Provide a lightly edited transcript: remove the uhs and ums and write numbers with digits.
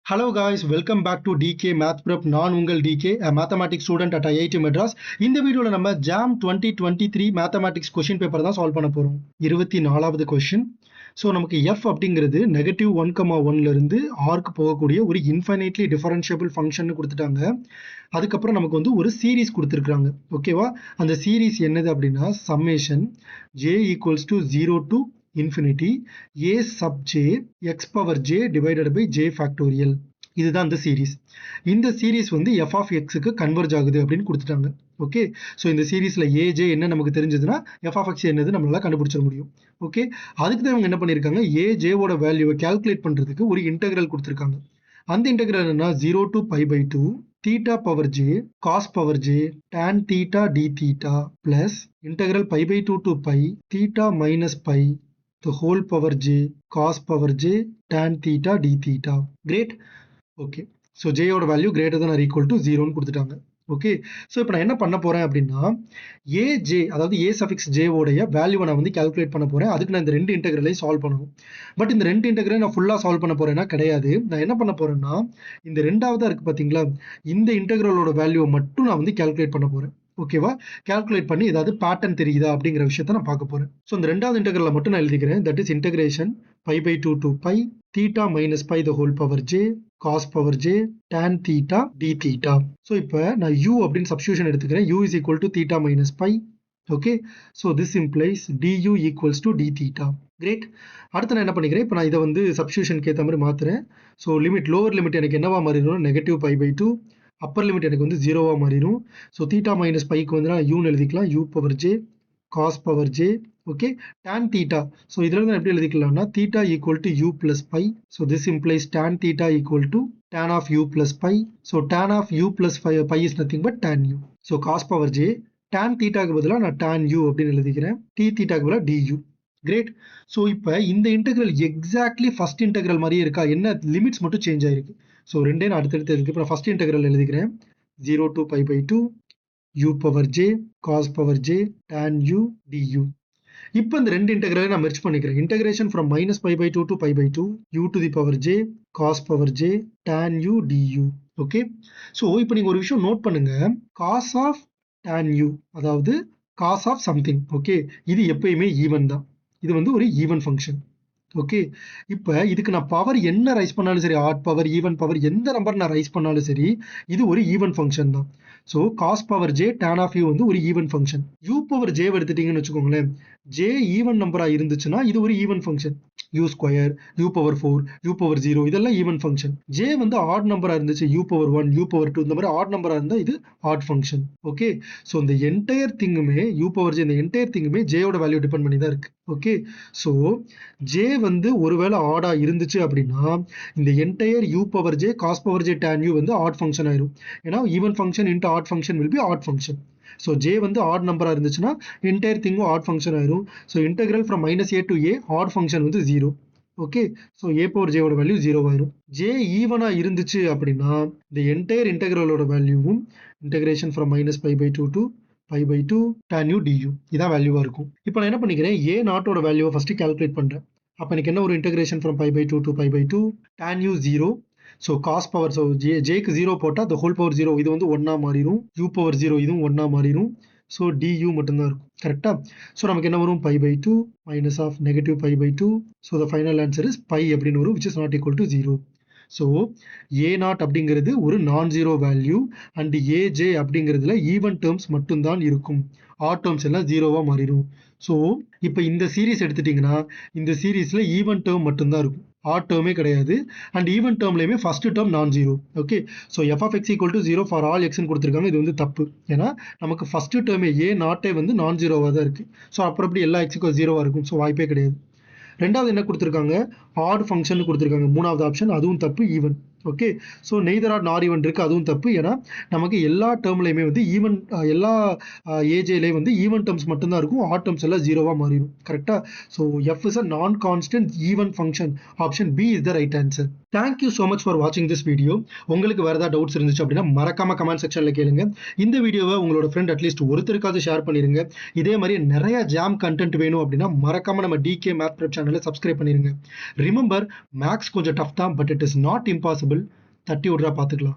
Hello guys, welcome back to DK Math Prep. நான் உங்கள் DK, a mathematics student at IIT Madras. இந்த வீடியோல நம்ம JAM 2023 mathematics question paper தான் solve பண்ண போறோம். 24வது question. ஸோ நமக்கு f அப்படிங்கிறது -1,1ல இருந்து rக்கு போகக்கூடிய ஒரு infinitely differentiable function கொடுத்துட்டாங்க. அதுக்கப்புறம் நமக்கு வந்து ஒரு சீரீஸ் கொடுத்துருக்காங்க. ஓகேவா? அந்த சீரீஸ் என்னது அப்படின்னா summation j equals to 0 to infinity a sub j x power j divided by j factorial. இதுதான் அந்த சீரீஸ். இந்த சீரீஸ் வந்து f of x க்கு கன்வர்ஜ் ஆகுது அப்படின்னு கொடுத்துட்டாங்க. ஓகே, ஸோ இந்த சீரீஸ்ல ஏஜே என்ன நமக்கு தெரிஞ்சதுன்னா f of x என்னது நம்மளால கண்டுபிடிச்சிட முடியும். ஓகே, அதுக்கு தான் இவங்க என்ன பண்ணியிருக்காங்க, ஏஜேவோட வேல்யூவை கால்குலேட் பண்றதுக்கு ஒரு இன்டெகிரல் கொடுத்துருக்காங்க. அந்த இன்டெகிரல் என்ன 0 to pi/2 theta power j cos power j tan theta d theta plus integral pi/2 to pi theta minus pi the whole power j cos power j tan theta d theta. Great. Okay, so j ஓட value greater than or equal to 0 ன்னு கொடுத்துட்டாங்க. Okay, so இப்போ நான் என்ன பண்ண போறேன் அப்படின்னா age அதாவது a suffix j உடைய வேல்யூவை நான் வந்து கால்குலேட் பண்ண போறேன். அதுக்கு நான் இந்த ரெண்டு இன்டெகிரலையும் சால்வ் பண்ணணும். பட் இந்த ரெண்டு இன்டெகிரலை நான் ஃபுல்லாக சால்வ் பண்ண போறேன்னா கிடையாது. நான் என்ன பண்ண போறேன்னா இந்த ரெண்டாவதா இருக்கு பார்த்தீங்களா, இந்த இன்டெகிரலோட வேல்யூவை மட்டும் நான் வந்து கால்குலேட் பண்ண போறேன். ஓகேவா? கால்குலேட் பண்ணி ஏதாவது பேட்டர்ன் தெரியுதா அப்படிங்கிற விஷயத்த நான் பார்க்க போறேன். ஸோ இந்த ரெண்டாவது இன்டெகிரலை மட்டும் நான் எழுதிக்கிறேன். That is integration pi/2 to pi theta minus pi the whole power j cos power j tan theta d theta. So இப்போ நான் u அப்படின்னு சப்ஸ்டியூஷன் எடுத்துக்கிறேன். u is equal to theta minus pi. Okay, so this implies du equals to d theta. Great. அடுத்து நான் என்ன பண்ணிக்கிறேன், இப்போ நான் இதை வந்து சப்ஸ்டியூஷனுக்கு ஏற்ற மாதிரி மாற்றுறேன். ஸோ லிமிட் லோவர் லிமிட் எனக்கு என்னவா மாறிடும், நெகட்டிவ் pi/2. அப்பர் லிமிட் எனக்கு வந்து 0வா மாறிடும். ஸோ தீட்டா மைனஸ் பைக்கு வந்து நான் யூன்னு எழுதிக்கலாம், u power j cos power j. Okay, tan theta. So இதில் இருந்து எப்படி எழுதிக்கலாம்னா theta equal to u plus pi. So this implies tan theta equal to tan of u plus pi. So tan of u plus pi is nothing but tan u. So cos power j tan தீட்டாக்கு பதிலாக நான் tan u அப்படின்னு எழுதிக்கிறேன், t தீட்டாக்கு பதிலாக du. Great. So இப்போ இந்த integral exactly first integral மாதிரியே இருக்கா, என்ன லிமிட்ஸ் மட்டும் சேஞ்ச் ஆயிருக்கு. ஸோ ரெண்டே நான் அடுத்தடுத்து இருக்கு. இப்போ நான் ஃபர்ஸ்ட் இன்டெகிரல் எழுதிக்கிறேன் 0 to pi/2 u power j cos power j tan u du. இப்போ இந்த ரெண்டு இன்டெகிரலை நான் மெர்ஜ் பண்ணிக்கிறேன். Integration from -pi/2 to pi/2 u to the power j cos power j tan u du. Okay, so இப்போ நீங்கள் ஒரு விஷயம் நோட் பண்ணுங்க, cos ஆஃப் tan u அதாவது cos ஆஃப் சம்திங். ஓகே, இது எப்பயுமே ஈவன் தான். இது வந்து ஒரு ஈவன் ஃபங்க்ஷன். ஓகே, இப்போ இதுக்கு நான் பவர் என்ன ரைஸ் பண்ணாலும் சரி, ஆட் பவர் ஈவன் பவர் எந்த நம்பர் நான் ரைஸ் பண்ணாலும் சரி, இது ஒரு ஈவன் ஃபங்க்ஷன் தான். So cos power J tan of u வந்து ஒரு even function. U power J எடுத்துட்டீங்கன்னு வச்சுக்கோங்களேன், ஜே ஈவன் நம்பராக இருந்துச்சுன்னா இது ஒரு even function. U square, u power 4, u power 0 இதெல்லாம் ஈவன் ஃபங்க்ஷன். ஜே வந்து ஆட் நம்பராக இருந்துச்சு, யூ பவர் 1, யூ பவர் 2 இந்த மாதிரி ஆட் நம்பராக இருந்தால் இது ஆட் ஃபங்க்ஷன். ஓகே, ஸோ இந்த என்டையர் திங்குமே யூ பவர் ஜே, இந்த என்டையர் திங்குமே ஜேயோட வேல்யூ டிபெண்ட் பண்ணி தான் இருக்கு. ஓகே, ஸோ ஜே வந்து ஒருவேளை ஆடா இருந்துச்சு அப்படின்னா இந்த entire U power J cos power J tan u வந்து ஆட் ஃபங்க்ஷன் ஆயிரும். ஏன்னா even function into odd function will be odd function. So J வந்து ஆட் நம்பராக இருந்துச்சுன்னா என்டையர் திங்கும் ஆட் ஃபங்க்ஷன் ஆயிரும். So integral from -a to a odd function வந்து 0. Okay, so A power ஜேவோட வேல்யூ 0 ஆயிரும். ஜே ஈவனாக இருந்துச்சு அப்படின்னா இந்த என்டையர் இன்டெகிரலோட வேல்யூவும் integration from -pi/2 to pi/2 tan u du இதான் வேல்யூவாக இருக்கும். இப்போ நான் என்ன பண்ணிக்கிறேன், ஏ நாட்டோட வேல்யூவை ஃபஸ்ட்டு கால்குலேட் பண்ணுறேன். அப்போ எனக்கு என்ன ஒரு integration from pi/2 to pi/2 tan u 0. So cos power, so ஜேக்கு 0 போட்டால் த ஹோல் பவர் 0 இது வந்து 1ஆ மாறிடும், u பவர் 0 இதுவும் 1ஆ மாறிடும். ஸோ du மட்டும்தான் இருக்கும். கரெக்டாக? ஸோ நமக்கு என்ன வரும், pi/2 minus of negative pi/2. So the final answer is pi அப்படின்னு வரும், which is not equal to 0. So A naught அப்படிங்கிறது ஒரு non zero value and A J அப்படிங்கிறதுல ஈவன் டேர்ம்ஸ் மட்டும்தான் இருக்கும், ஆட் டேர்ம்ஸ் எல்லாம் 0வா மாறிடும். ஸோ இப்போ இந்த சீரீஸ் எடுத்துட்டிங்கன்னா இந்த சீரீஸில் ஈவன் டேர்ம் மட்டும்தான் இருக்கும், ஆட் டேர்மே கிடையாது. அண்ட் ஈவன் டேர்ம்லையுமே ஃபர்ஸ்ட் டேர்ம் நான் zero. Okay, so f of x equal to 0 for all எக்ஸ்ன்னு கொடுத்துருக்காங்க. இது வந்து தப்பு. ஏன்னா நமக்கு ஃபர்ஸ்ட் டேர்மே ஏ நாட்டே வந்து நான் ஜீரோவாக தான் இருக்குது. ஸோ அப்புறம் எப்படி எல்லா எக்ஸுக்கும் 0வா இருக்கும், ஸோ வாய்ப்பே கிடையாது. ரெண்டாவது என்ன கொடுத்துருக்காங்க, ஆட் ஃபங்க்ஷன் கொடுத்துருக்காங்க. மூணாவது ஆப்ஷன் அதுவும் தப்பு, even. Okay, so neither odd nor even இருக்குது, அதுவும் தப்பு. ஏன்னா நமக்கு எல்லா டேர்ம்லையுமே வந்து ஈவன், எல்லா ஏஜேலையும் வந்து ஈவன் டேர்ம்ஸ் மட்டும்தான் இருக்கும், ஆட் டேர்ம்ஸ் எல்லாம் 0வா மாறிடும். கரெக்டாக? So F is a non constant even function. Option B is the right answer. Thank you so much for வாட்சிங் திஸ் வீடியோ. உங்களுக்கு வேறு ஏதாவது டவுட்ஸ் இருந்துச்சு அப்படின்னா மறக்காம கமெண்ட் செக்ஷனில் கேளுங்க. இந்த வீடியோவை உங்களோட ஃப்ரெண்ட் அட்லீஸ்ட் ஒருத்தருக்காவது ஷேர் பண்ணிடுங்க. இதே மாதிரி நிறைய ஜாம் கண்டென்ட் வேணும் அப்படின்னா மறக்காம நம்ம DK Math Prep சேனலை சப்ஸ்கிரைப் பண்ணிடுங்க. ரிமெம்பர், மேக்ஸ் கொஞ்சம் டஃப் தான், but it is not impossible. தட்டி விட்றா பார்த்துக்கலாம்.